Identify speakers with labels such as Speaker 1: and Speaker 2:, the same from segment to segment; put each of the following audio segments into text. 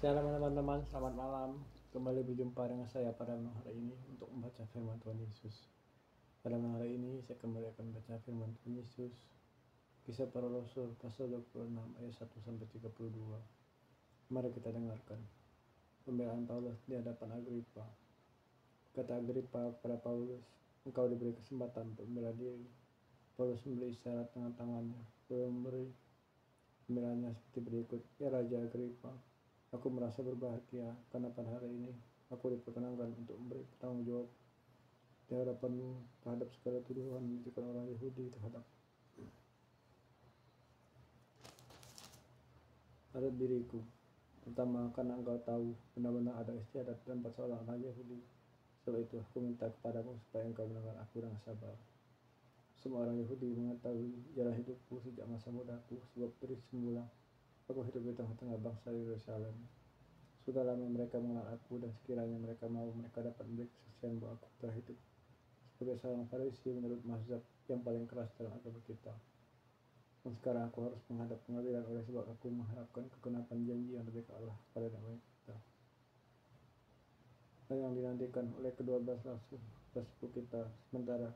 Speaker 1: Shalom teman-teman, selamat malam. Kembali berjumpa dengan saya pada malam hari ini untuk membaca firman Tuhan Yesus. Pada malam hari ini saya kembali akan membaca firman Tuhan Yesus, Kisah Para Rasul pasal 26 ayat 1 sampai 32. Mari kita dengarkan pembelaan Paulus di hadapan Agripa. Kata Agripa kepada Paulus, "Engkau diberi kesempatan untuk membela diri." Paulus memberi isyarat dengan tangannya, lalu memberi pembelaannya seperti berikut. "Ya Raja Agripa, aku merasa berbahagia karena pada hari ini aku diperkenankan untuk memberi pertanggung jawab di hadapanmu terhadap segala tuduhan yang ditujukan orang Yahudi terhadap diriku. Pertama, karena engkau tahu benar-benar ada istiadat dan seorang orang Yahudi. Sebab itu aku minta kepadamu supaya engkau mendengar aku dengan sabar. Semua orang Yahudi mengetahui jalan hidupku sejak masa mudaku, sebab dari semula aku hidup di tengah-tengah bangsa Yerusalem. Sudah lama mereka mengenal aku, dan sekiranya mereka mau, mereka dapat memberi kesaksian bahwa aku telah hidup sebagai seorang Farisi menurut mazhab yang paling keras dalam agama kita. Dan sekarang aku harus menghadap pengadilan oleh sebab aku mengharapkan kegenapan janji yang lebih ke Allah pada nama kita, dan yang dinantikan oleh kedua-belas rasul kita. Sementara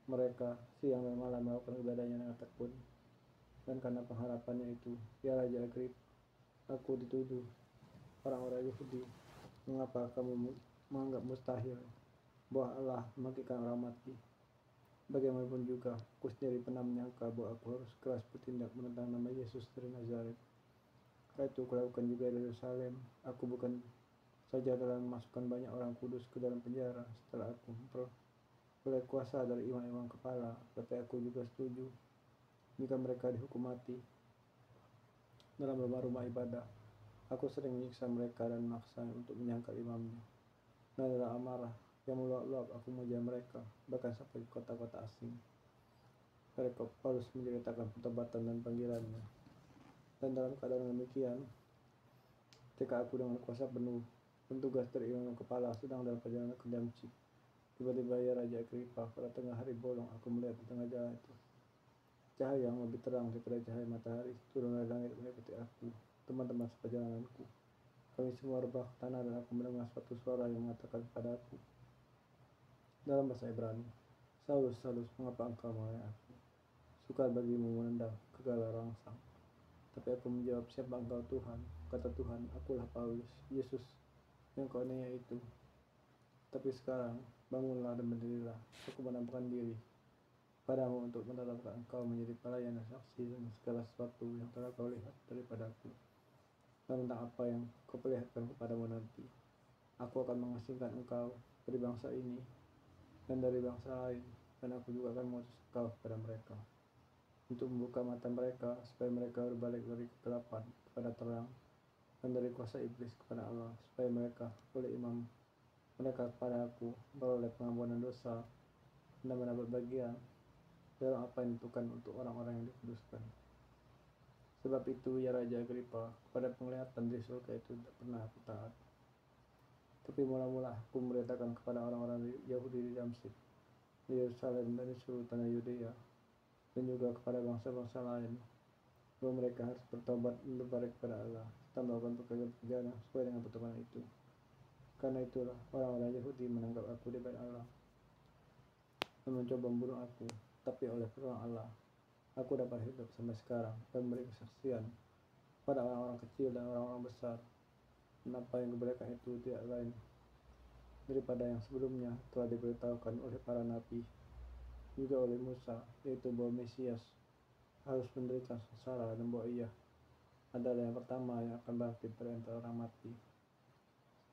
Speaker 1: mereka siang dan malam melakukan ibadahnya dengan tekun. Dan karena pengharapannya itu, ya Raja Agrippa, aku dituduh orang-orang Yahudi. Mengapa kamu menganggap mustahil bahwa Allah membangkitkan orang mati? Bagaimanapun juga, aku sendiri pernah menyangka bahwa aku harus keras bertindak menentang nama Yesus dari Nazaret. Karena itu kulakukan juga di Yerusalem. Aku bukan saja telah memasukkan banyak orang kudus ke dalam penjara setelah aku memperoleh kuasa dari imam-imam kepala, tapi aku juga setuju jika mereka dihukum mati dalam rumah-rumah ibadah. Aku sering menyiksa mereka dan memaksa untuk menyangkal imamnya. Dan dalam amarah yang meluap-luap aku mengejar mereka, bahkan sampai ke kota-kota asing. Mereka Paulus menceritakan pertobatan dan panggilannya. Dan dalam keadaan demikian, ketika aku dengan kuasa penuh petugas dari imam kepala sedang dalam perjalanan ke Damsyik, tiba-tiba ya Raja Agripa, pada tengah hari bolong aku melihat di tengah jalan itu cahaya yang lebih terang daripada cahaya matahari turun dari langit meliputi aku, teman-teman seperjalananku. Kami semua rebah ke tanah, dan aku mendengar suatu suara yang mengatakan kepada aku dalam bahasa Ibrani, "Saulus, Saulus, mengapa engkau mengenai aku? Sukar bagimu menendang kegala rangsang." Tapi aku menjawab, "Siapa engkau Tuhan?" Kata Tuhan, "Akulah Paulus, Yesus yang kau aniaya itu. Tapi sekarang bangunlah dan berdirilah. Aku menampakkan diri padamu untuk menetapkan engkau menjadi pelayan dan saksi dengan segala sesuatu yang telah kau lihat daripadaku, dan tentang apa yang kau perlihatkan kepadamu nanti. Aku akan mengasingkan engkau dari bangsa ini dan dari bangsa lain, dan aku juga akan mengutus engkau kepada mereka, untuk membuka mata mereka supaya mereka berbalik dari kegelapan kepada terang, dan dari kuasa iblis kepada Allah, supaya mereka oleh imam mereka kepada aku beroleh pengampunan dosa dan mendapat bagian dalam apa yang ditentukan untuk orang-orang yang dikuduskan. Sebab itu ya Raja Agripa, kepada penglihatan di surga itu tidak pernah aku taat. Tapi mula-mula aku memberitakan kepada orang-orang Yahudi di Damsyik, di Yerusalem, dan di seluruh tanah Yudea, dan juga kepada bangsa-bangsa lain, bahwa mereka harus bertobat dan berbalik kepada Allah, serta melakukan pekerjaan yang sesuai dengan pertobatan itu. Karena itulah orang-orang Yahudi menanggap aku di bait Allah dan mencoba membunuh aku. Tapi oleh pertolongan Allah, aku dapat hidup sampai sekarang dan memberi kesaksian pada orang-orang kecil dan orang-orang besar. Dan apa yang kebaikan itu tidak lain daripada yang sebelumnya telah diberitahukan oleh para nabi, juga oleh Musa, yaitu bahwa Mesias harus menderita sengsara, dan bahwa ia adalah yang pertama yang akan bangkit dari antara orang mati,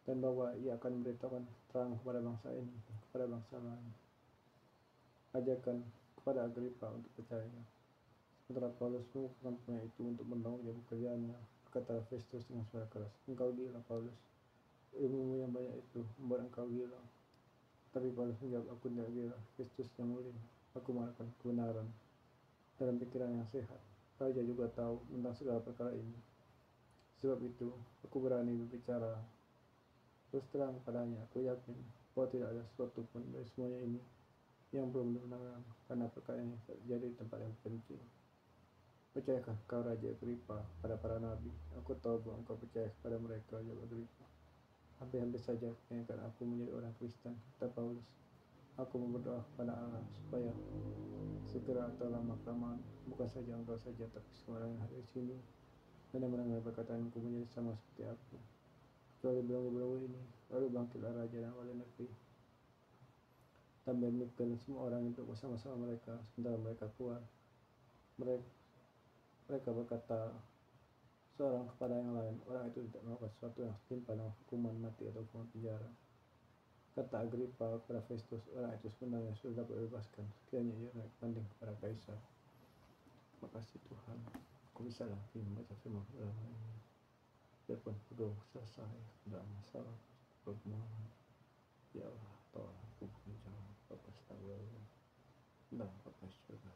Speaker 1: dan bahwa ia akan memberitakan terang kepada bangsa ini dan kepada bangsa lain. Ajakan kepada Agripa untuk percaya. Sementara Paulus mengumpulkan pemain itu untuk mendorong dia pekerjaannya, berkata Festus dengan suara keras, "Engkau gila, Paulus. Ilmumu yang banyak itu membuat engkau gila." Tapi Paulus menjawab, "Aku tidak gila, Festus yang mulia. Aku melakukan kebenaran dalam pikiran yang sehat. Raja juga tahu tentang segala perkara ini. Sebab itu aku berani berbicara terus terang padanya. Aku yakin bahwa tidak ada sesuatu pun dari semuanya ini yang belum dibenarkan, karena perkara ini terjadi di tempat yang penting." Percayakah kau Raja Agripa pada para nabi? Aku tahu bahwa engkau percaya kepada mereka, jawab Agripa. Hampir-hampir saja menginginkan aku menjadi orang Kristen, kata Paulus. Aku berdoa kepada Allah supaya segera atau lama-kelamaan bukan saja engkau saja tapi semua orang yang hadir di sini dan mendengar perkataanku menjadi sama seperti aku. Kecuali belenggu-belenggu ini, lalu bangkitlah raja dan wali negeri. Tambah demikian semua orang duduk bersama-sama mereka sementara mereka keluar. Mereka berkata seorang kepada yang lain, orang itu tidak melakukan sesuatu yang setimpal dengan hukuman mati atau hukuman penjara. Kata Agripa kepada Festus, orang itu sebenarnya sudah dapat dibebaskan sekiranya ia naik banding kepada Kaisar. Makasih Tuhan, aku bisa lagi membaca firman dalam ini. Biarpun belum selesai dalam masalah permohonan, ya Allah, tolong aku menjawab apa saja dalam apa surga.